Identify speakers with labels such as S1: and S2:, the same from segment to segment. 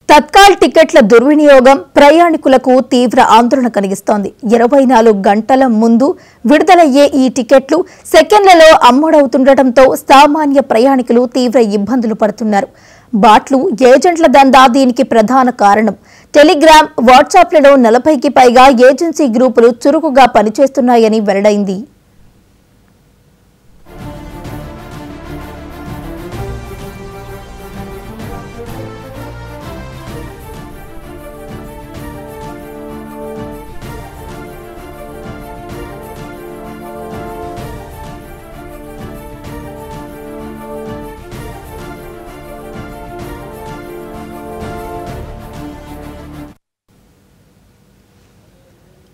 S1: తత్కాల్ టికెట్ల దుర్వినియోగం ప్రయాణికులకు తీవ్ర ఆందోళన కలిగిస్తోంది. 24 గంటల ముందు విడుదలయ్యే ఈ టికెట్లు సెకండ్లలో అమ్ముడవుతుండటంతో సామాన్య ప్రయాణికులు తీవ్ర ఇబ్బందులు పడుతున్నారు. బాట్లు ఏజెంట్ల దందా దీనికి ప్రధాన కారణం. టెలిగ్రామ్, వాట్సాప్లలో 40కి పైగా ఏజెన్సీ గ్రూపులు చురుకుగా పనిచేస్తున్నాయని వెల్లడైంది.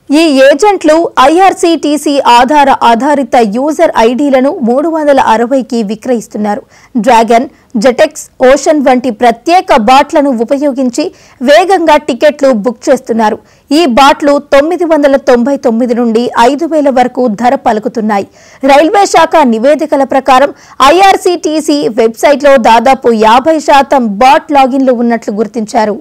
S1: ఈ ఏజెంట్లు ఐఆర్సీటీసీ ఆధారిత యూజర్ ఐడీలను 360కి విక్రయిస్తున్నారు. డ్రాగన్, జెటెక్స్, ఓషన్ వంటి ప్రత్యేక బాట్లను ఉపయోగించి వేగంగా టికెట్లు బుక్ చేస్తున్నారు. ఈ బాట్లు 999 నుండి 5000 వరకు ధర పలుకుతున్నాయి. రైల్వే శాఖ నివేదికల ప్రకారం ఐఆర్సీటీసీ వెబ్సైట్లో దాదాపు 50% బాట్ లాగిన్లు ఉన్నట్లు గుర్తించారు.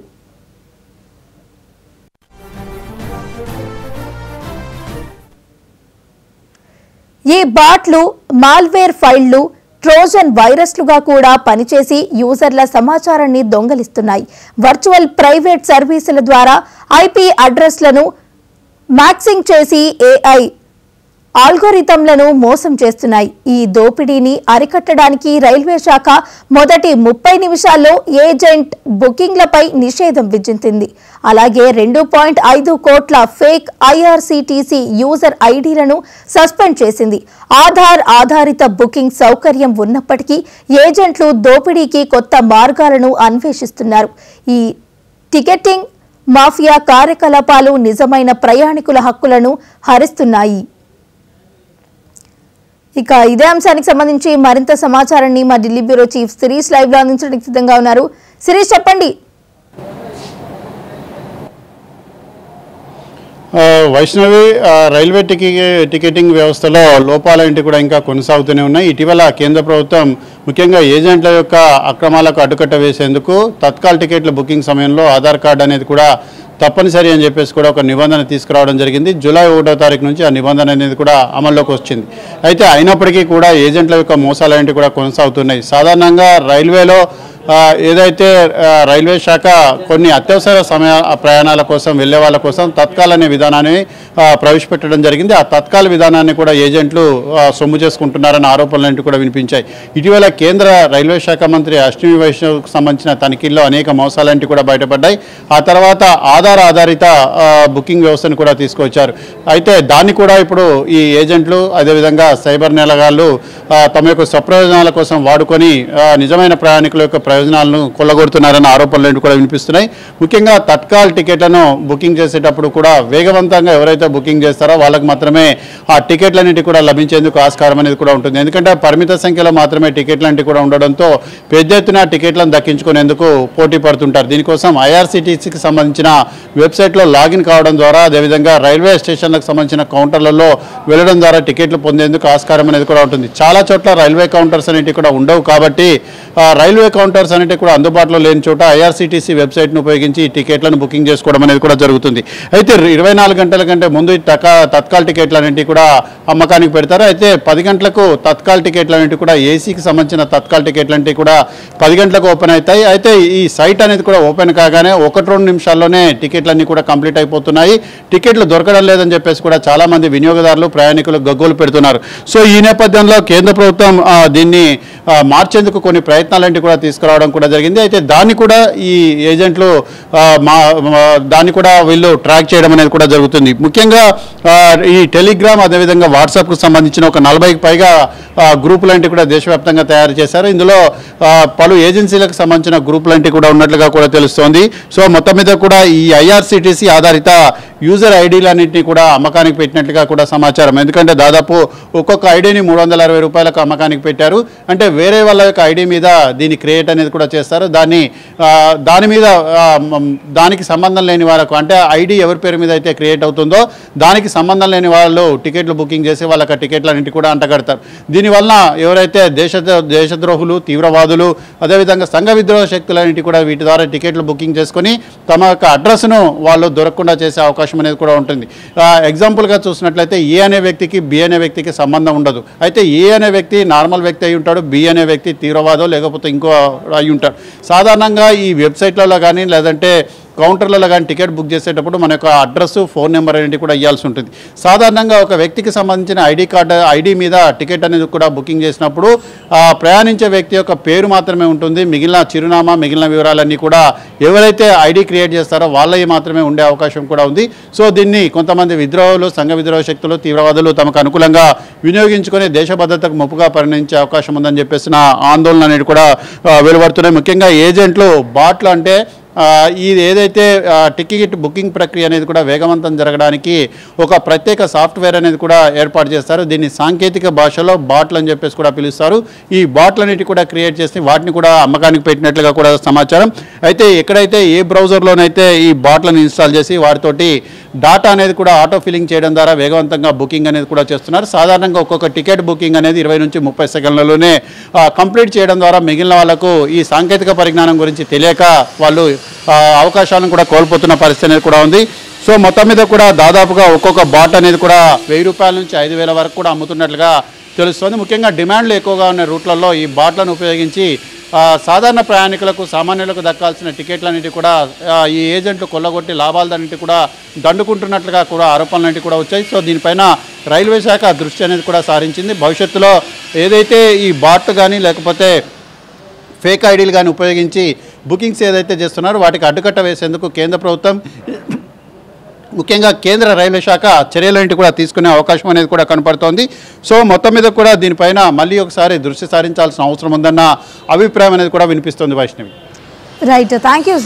S1: ఈ బాట్లు మాల్వేర్ ఫైళ్లు, ట్రోజన్ వైరస్లుగా కూడా పనిచేసి యూజర్ల సమాచారాన్ని దొంగలిస్తున్నాయి. వర్చువల్ ప్రైవేట్ సర్వీసుల ద్వారా ఐపీ అడ్రస్లను మ్యాక్సింగ్ చేసి ఏఐ ఆల్గోరిథంలను మోసం చేస్తున్నాయి. ఈ దోపిడీని అరికట్టడానికి రైల్వే శాఖ మొదటి 30 నిమిషాల్లో ఏజెంట్ బుకింగ్లపై నిషేధం విధించింది. అలాగే 2.5 కోట్ల ఫేక్ ఐఆర్సీటీసీ యూజర్ ఐడీలను సస్పెండ్ చేసింది. ఆధారిత బుకింగ్ సౌకర్యం ఉన్నప్పటికీ ఏజెంట్లు దోపిడీకి కొత్త మార్గాలను అన్వేషిస్తున్నారు. ఈ టికెటింగ్ మాఫియా కార్యకలాపాలు నిజమైన ప్రయాణికుల హక్కులను హరిస్తున్నాయి. ఇక ఇదే అంశానికి సంబంధించి మరింత సమాచారాన్ని మా Delhi bureau chief Shirish live లో అందించడానికి సిద్ధంగా ఉన్నారు. శిరీష్, చెప్పండి.
S2: వైష్ణవి, రైల్వే టికెటింగ్ వ్యవస్థలో లోపాలేంటి కూడా ఇంకా కొనసాగుతూనే ఉన్నాయి. ఇటీవల కేంద్ర ప్రభుత్వం ముఖ్యంగా ఏజెంట్ల యొక్క అక్రమాలకు అడ్డుకట్ట వేసేందుకు తత్కాల్ టికెట్ల బుకింగ్ సమయంలో ఆధార్ కార్డు అనేది కూడా తప్పనిసరి అని చెప్పేసి కూడా ఒక నిబంధన తీసుకురావడం జరిగింది. జూలై 1వ తారీఖు నుంచి ఆ నిబంధన అనేది కూడా అమల్లోకి వచ్చింది. అయితే అయినప్పటికీ కూడా ఏజెంట్ల యొక్క మోసాలు కూడా కొనసాగుతున్నాయి. సాధారణంగా రైల్వేలో ఏదైతే రైల్వే శాఖ కొన్ని అత్యవసర ప్రయాణాల కోసం వెళ్లే వాళ్ళ కోసం తత్కాల్ అనే విధానాన్ని ప్రవేశపెట్టడం జరిగింది. ఆ తత్కాల్ విధానాన్ని కూడా ఏజెంట్లు సొమ్ము చేసుకుంటున్నారన్న ఆరోపణలు కూడా వినిపించాయి. ఇటీవల కేంద్ర రైల్వే శాఖ మంత్రి అశ్విని వైష్ణవ్కు సంబంధించిన తనిఖీల్లో అనేక మోసాలు కూడా బయటపడ్డాయి. ఆ తర్వాత ఆధారిత బుకింగ్ వ్యవస్థను కూడా తీసుకొచ్చారు. అయితే దాన్ని కూడా ఇప్పుడు ఈ ఏజెంట్లు అదేవిధంగా సైబర్ నేరగాళ్లు తమ యొక్క స్వప్రయోజనాల కోసం వాడుకొని నిజమైన ప్రయాణికుల యొక్క ప్రయోజనాలను కొల్లగొడుతున్నారన్న ఆరోపణలు కూడా వినిపిస్తున్నాయి. ముఖ్యంగా తత్కాల్ టికెట్లను బుకింగ్ చేసేటప్పుడు కూడా వేగవంతంగా ఎవరైతే బుకింగ్ చేస్తారో వాళ్ళకి మాత్రమే ఆ టికెట్లన్నింటి కూడా లభించేందుకు ఆస్కారం అనేది కూడా ఉంటుంది. ఎందుకంటే పరిమిత సంఖ్యలో మాత్రమే టికెట్లన్నింటి కూడా ఉండడంతో పెద్ద ఎత్తున టికెట్లను దక్కించుకునేందుకు పోటీ పడుతుంటారు. దీనికోసం ఐఆర్సీటీసీకి సంబంధించిన వెబ్సైట్లో లాగిన్ కావడం ద్వారా అదేవిధంగా రైల్వే స్టేషన్లకు సంబంధించిన కౌంటర్లలో వెళ్లడం ద్వారా టికెట్లు పొందేందుకు ఆస్కారం అనేది కూడా ఉంటుంది. చాలా చోట్ల రైల్వే కౌంటర్స్ అనేవి కూడా ఉండవు కాబట్టి రైల్వే కౌంటర్స్ అనేవి కూడా అందుబాటులో లేని చోట ఐఆర్సీటీసీ వెబ్సైట్ను ఉపయోగించి టికెట్లను బుకింగ్ చేసుకోవడం అనేది కూడా జరుగుతుంది. అయితే 24 గంటల కంటే ముందు తత్కాల్ టికెట్లు అనేవి కూడా అమ్మకానికి పెడతారు. అయితే 10 గంటలకు తత్కాల్ టికెట్లు అనేవి కూడా ఏసీకి సంబంధించిన తత్కాల్ టికెట్లు అనేవి కూడా 10 గంటలకు ఓపెన్ అవుతాయి. అయితే ఈ సైట్ అనేది కూడా ఓపెన్ కాగానే 1-2 నిమిషాల్లోనే టికెట్లన్నీ కూడా కంప్లీట్ అయిపోతున్నాయి. టికెట్లు దొరకడం లేదని చెప్పేసి కూడా చాలా మంది వినియోగదారులు ప్రయాణికులు గగ్గోలు పెడుతున్నారు. సో ఈ నేపథ్యంలో కేంద్ర ప్రభుత్వం దీన్ని మార్చేందుకు కొన్ని ప్రయత్నాలంటే కూడా తీసుకురావడం కూడా జరిగింది. అయితే దాన్ని కూడా ఈ ఏజెంట్లు దాన్ని కూడా వీళ్ళు ట్రాక్ చేయడం అనేది కూడా జరుగుతుంది. ముఖ్యంగా ఈ టెలిగ్రామ్ అదేవిధంగా వాట్సాప్కు సంబంధించిన ఒక 40కి పైగా గ్రూపులంటే కూడా దేశవ్యాప్తంగా తయారు చేశారు. ఇందులో పలు ఏజెన్సీలకు సంబంధించిన గ్రూపులంటే కూడా ఉన్నట్లుగా కూడా తెలుస్తోంది. సో మొత్తం మీద కూడా ఈ ఐఆర్సీటీసీ ఆధారిత యూజర్ ఐడీలన్నింటినీ కూడా అమ్మకానికి పెట్టినట్లుగా కూడా సమాచారం. ఎందుకంటే దాదాపు ఒక్కొక్క ఐడీని 360 రూపాయలకు అమ్మకానికి పెట్టారు. అంటే వేరే వాళ్ళ యొక్క ఐడి మీద దీన్ని క్రియేట్ అనేది కూడా చేస్తారు. దాని మీద దానికి సంబంధం లేని వాళ్ళకు, అంటే ఐడి ఎవరి పేరు మీద అయితే క్రియేట్ అవుతుందో దానికి సంబంధం లేని వాళ్ళు టికెట్లు బుకింగ్ చేసి వాళ్ళకి టికెట్లన్నింటి కూడా అంటగడతారు. దీనివల్ల ఎవరైతే దేశద్రోహులు, తీవ్రవాదులు, అదేవిధంగా సంఘ విద్రోహ శక్తులన్నింటి కూడా వీటి ద్వారా టికెట్లు బుకింగ్ చేసుకొని తమ యొక్క అడ్రస్ను వాళ్ళు దొరకకుండా చేసే అవకాశం అనేది కూడా ఉంటుంది. ఎగ్జాంపుల్గా చూసినట్లయితే ఏ అనే వ్యక్తికి బి అనే వ్యక్తికి సంబంధం ఉండదు. అయితే ఏ అనే వ్యక్తి నార్మల్ వ్యక్తి అయి ఉంటాడు, బి అనే వ్యక్తి తీవ్రవాదో లేకపోతే ఇంకో అయి ఉంటాడు. సాధారణంగా ఈ వెబ్సైట్లలో కానీ లేదంటే కౌంటర్లలో కానీ టికెట్ బుక్ చేసేటప్పుడు మన యొక్క అడ్రస్, ఫోన్ నెంబర్ అనేది కూడా ఇవ్వాల్సి ఉంటుంది. సాధారణంగా ఒక వ్యక్తికి సంబంధించిన ఐడి మీద టికెట్ అనేది కూడా బుకింగ్ చేసినప్పుడు ప్రయాణించే వ్యక్తి యొక్క పేరు మాత్రమే ఉంటుంది. మిగిలిన చిరునామా, మిగిలిన వివరాలన్నీ కూడా ఎవరైతే ఐడి క్రియేట్ చేస్తారో వాళ్ళవి మాత్రమే ఉండే అవకాశం కూడా ఉంది. సో దీన్ని కొంతమంది విద్రోహులు, సంఘ విద్రోహ శక్తులు, తీవ్రవాదులు తమకు అనుకూలంగా వినియోగించుకొని దేశ భద్రతకు ముప్పుగా పరిణమించే అవకాశం ఉందని చెప్పేసిన ఆందోళన అనేది కూడా వెలువడుతున్నాయి. ముఖ్యంగా ఏజెంట్లు, బాట్లు అంటే ఇది ఏదైతే టికెట్ బుకింగ్ ప్రక్రియ అనేది కూడా వేగవంతం జరగడానికి ఒక ప్రత్యేక సాఫ్ట్వేర్ అనేది కూడా ఏర్పాటు చేస్తారు. దీన్ని సాంకేతిక భాషలో బాట్లు అని చెప్పేసి కూడా పిలుస్తారు. ఈ బాట్లన్నిటి కూడా క్రియేట్ చేసి వాటిని కూడా అమ్మకానికి పెట్టినట్లుగా కూడా సమాచారం. అయితే ఎక్కడైతే ఏ బ్రౌజర్లోనైతే ఈ బాట్లను ఇన్స్టాల్ చేసి వాటితోటి డాటా అనేది కూడా ఆటో ఫిల్లింగ్ చేయడం ద్వారా వేగవంతంగా బుకింగ్ అనేది కూడా చేస్తున్నారు. సాధారణంగా ఒక్కొక్క టికెట్ బుకింగ్ అనేది 20 నుంచి 30 సెకండ్లలోనే కంప్లీట్ చేయడం ద్వారా మిగిలిన వాళ్ళకు ఈ సాంకేతిక పరిజ్ఞానం గురించి తెలియక వాళ్ళు అవకాశాలను కూడా కోల్పోతున్న పరిస్థితి అనేది కూడా ఉంది. సో మొత్తం మీద కూడా దాదాపుగా ఒక్కొక్క బాట్ అనేది కూడా 1000 రూపాయల నుంచి 5000 వరకు కూడా అమ్ముతున్నట్లుగా తెలుస్తుంది. ముఖ్యంగా డిమాండ్లు ఎక్కువగా ఉన్న రూట్లలో ఈ బాట్లను ఉపయోగించి సాధారణ ప్రయాణికులకు, సామాన్యులకు దక్కాల్సిన టికెట్లన్నిటి కూడా ఈ ఏజెంట్లు కొల్లగొట్టి లాభాలన్నిటి కూడా దండుకుంటున్నట్లుగా కూడా ఆరోపణలన్నిటి కూడా వచ్చాయి. సో దీనిపైన రైల్వే శాఖ దృష్టి అనేది కూడా సారించింది. భవిష్యత్తులో ఏదైతే ఈ బాట్ కానీ లేకపోతే ఫేక్ ఐడీలు కానీ ఉపయోగించి బుకింగ్స్ ఏదైతే చేస్తున్నారో వాటికి అడ్డుకట్ట వేసేందుకు కేంద్ర ప్రభుత్వం, ముఖ్యంగా కేంద్ర రైల్వే శాఖ చర్యలన్నింటి కూడా తీసుకునే అవకాశం అనేది కూడా కనపడుతోంది. సో మొత్తం మీద కూడా దీనిపైన మళ్ళీ ఒకసారి దృష్టి సారించాల్సిన అవసరం ఉందన్న అభిప్రాయం అనేది కూడా వినిపిస్తుంది. వైష్ణవి.
S1: Right, thank you.